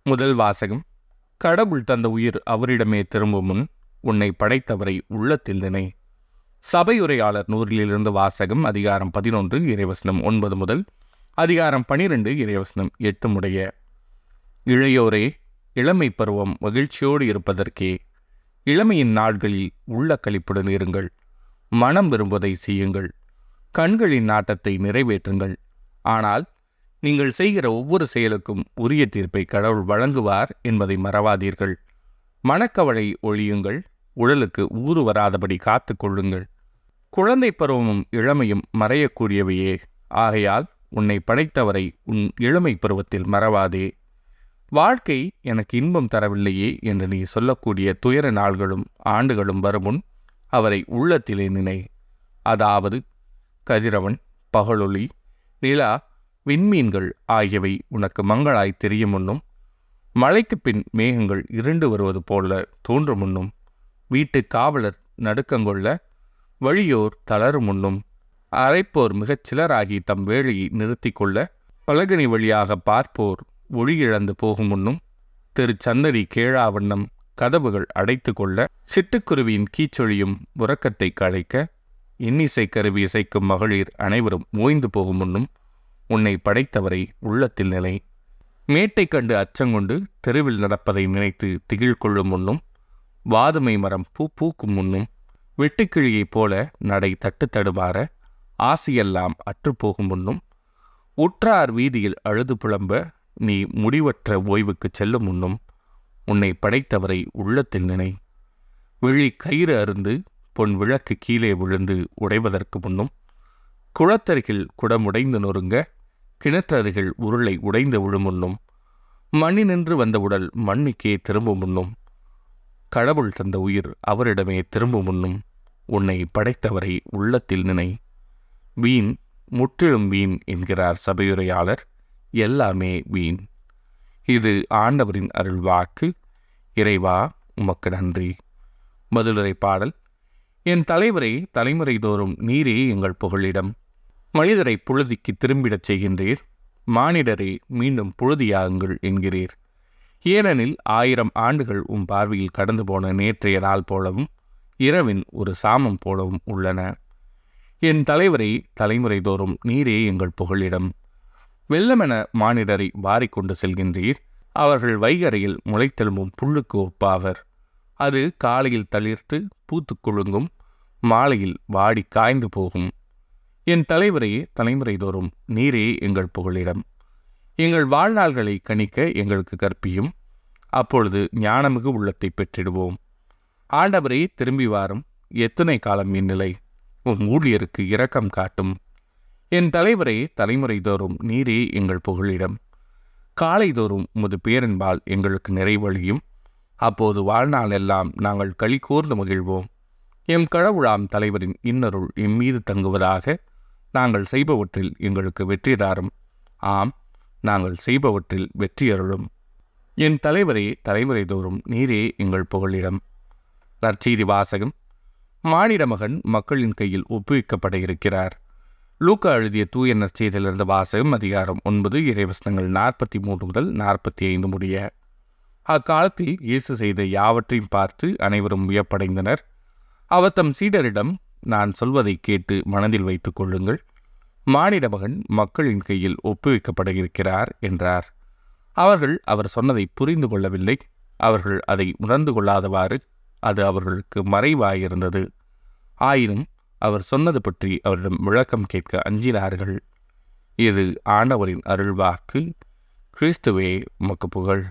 முதல் வாசகம். கடவுள் தந்த உயிர் அவரிடமே திரும்பும் முன் உன்னை படைத்தவரை உள்ளத்தில் நினை. சபையுரையாளர் நூறிலிருந்து வாசகம். அதிகாரம் 11 இறைவசனம் 9 முதல் அதிகாரம் 12 இறைவசனம் 8 முடிய. இளையோரே, இளமை பருவம் மகிழ்ச்சியோடு இருப்பதற்கே. இளமையின் நாட்களில் உள்ள களிப்புடன் இருங்கள். மனம் விரும்புவதை செய்யுங்கள். கண்களின் நாட்டத்தை நிறைவேற்றுங்கள். ஆனால் நீங்கள் செய்கிற ஒவ்வொரு செயலுக்கும் உரிய தீர்ப்பை கடவுள் வழங்குவார் என்பதை மறவாதீர்கள். மனக்கவலை ஒழியுங்கள். உடலுக்கு ஊறு வராதபடி காத்து கொள்ளுங்கள். குழந்தை பருவமும் இளமையும் மறையக்கூடியவையே. ஆகையால் உன்னை படைத்தவரை உன் இளமை பருவத்தில் மறவாதே. வாழ்க்கை எனக்கு இன்பம் தரவில்லையே என்று நீ சொல்லக்கூடிய துயர நாள்களும் ஆண்டுகளும் வருமுன் அவரை உள்ளத்திலே நினை. அதாவது கதிரவன், பகலொளி, நிலா, விண்மீன்கள் ஆகியவை உனக்கு மங்களாய் தெரியும் முன்னும், மழைக்கு பின் மேகங்கள் இருண்டு வருவது போல தோன்றும் முன்னும், வீட்டு காவலர் நடுக்கங்கொள்ள, வழியோர் தளரும் முன்னும், அரைப்போர் மிகச் சிலராகி தம் வேலையை நிறுத்தி கொள்ள, பலகனி வழியாக பார்ப்போர் ஒளி இழந்து போகும் முன்னும், திருச்சன்னடி கேழாவண்ணம் கதவுகள் அடைத்து கொள்ள, சிட்டுக்குருவியின் கீச்சொழியும் உறக்கத்தை களைக்க, இன்னிசை கருவி இசைக்கும் மகளிர் அனைவரும் ஓய்ந்து போகும் முன்னும் உன்னை படைத்தவரை உள்ளத்தில் நிலை. மேட்டை கண்டு அச்சங்கொண்டு தெருவில் நடப்பதை நினைத்து திகிழ் கொள்ளும் முன்னும், வாதுமை மரம் பூ பூக்கும் முன்னும், வெட்டுக்கிளியைப் போல நடை தட்டு தடுமாற ஆசையெல்லாம் அற்றுப்போகும் முன்னும், உற்றார் வீதியில் அழுது புலம்ப நீ முடிவற்ற ஓய்வுக்கு செல்லும் முன்னும் உன்னை படைத்தவரை உள்ளத்தில் நினை. விழி கயிறு அருந்து பொன் விளக்கு கீழே விழுந்து உடைவதற்கு முன்னும், குளத்தருகில் குடமுடைந்து நொறுங்க, கிணற்றருகில் உருளை உடைந்து விழுமுன்னும், மண்ணினின்று வந்த உடல் மண்ணுக்கே திரும்பும் முன்னும், கடவுள் தந்த உயிர் அவரிடமே திரும்பும் முன்னும் உன்னை படைத்தவரை உள்ளத்தில் நினை. வீண், முற்றிலும் வீண் என்கிறார் சபையுரையாளர். எல்லாமே வீண். இது ஆண்டவரின் அருள்வாக்கு. இறைவா, உமக்கு நன்றி. பதிலுரை பாடல். என் தலைவரை தலைமுறை தோறும் நீரே எங்கள் புகழிடம். மனிதரை புழுதிக்கு திரும்பிடச் செய்கின்றீர். மானிடரே மீண்டும் புழுதியாகுங்கள் என்கிறீர். ஏனெனில் 1000 ஆண்டுகள் உம் பார்வையில் கடந்து போன நேற்றைய நாள் போலவும் இரவின் ஒரு சாமம் போலவும் உள்ளன. என் தலைவரை தலைமுறை தோறும் நீரே எங்கள் புகழிடம். வெள்ளமென மானிடரை வாரிக்கொண்டு செல்கின்றீர். அவர்கள் வைகரையில் முளைத்தெழும்பும் புல்லுக்கு ஒப்பாவர். அது காலையில் தளிர்த்து பூத்து குலுங்கும், மாலையில் வாடி காய்ந்து போகும். என் தலைவரையே தலைமுறை தோறும் நீரே எங்கள் புகழிடம். எங்கள் வாழ்நாள்களை கணிக்க எங்களுக்கு கற்பியும். அப்பொழுது ஞானமிகு உள்ளத்தை பெற்றிடுவோம். ஆண்டவரே, திரும்பி வாரும். எத்தனை காலம் இந்நிலை? உம் ஊழியருக்கு இரக்கம் காட்டும். என் தலைவரே தலைமுறை தோறும் நீரே எங்கள் புகழிடம். காலை தோறும் உமது பேரன்பால் எங்களுக்கு நிறைவழியும். அப்போது வாழ்நாள் எல்லாம் நாங்கள் களி கூர்ந்து மகிழ்வோம். எம் கடவுளாம் தலைவரின் இன்னருள் எம்மீது தங்குவதாக. நாங்கள் செய்பவற்றில் எங்களுக்கு வெற்றி தாரும். ஆம், நாங்கள் செய்பவற்றில் வெற்றியருளும். என் தலைவரே தலைமுறை தோறும் நீரே எங்கள் புகழிடம். நற்செய்தி வாசகம். மானிட மகன் மக்களின் கையில் ஒப்புவிக்கப்பட இருக்கிறார். லூக்கா எழுதிய தூய நற்செய்தியிலிருந்து வாசகம். அதிகாரம் 9 இறைவசனங்கள் 43 முதல் 45 முடிய. அக்காலத்தில் இயேசு செய்த யாவற்றையும் பார்த்து அனைவரும் வியப்படைந்தனர். அவர் தம் சீடரிடம், நான் சொல்வதை கேட்டு மனதில் வைத்துக் கொள்ளுங்கள். மானிட மகன் மக்களின் கையில் ஒப்புவிக்கப்பட இருக்கிறார் என்றார். அவர்கள் அவர் சொன்னதை புரிந்து கொள்ளவில்லை. அவர்கள் அதை உணர்ந்து கொள்ளாதவாறு அது அவர்களுக்கு மறைவாயிருந்தது. ஆயினும் அவர் சொன்னது பற்றி அவரிடம் விளக்கம் கேட்க அஞ்சினார்கள். இது ஆண்டவரின் அருள்வாக்கு. கிறிஸ்துவே, உமக்கு புகழ்.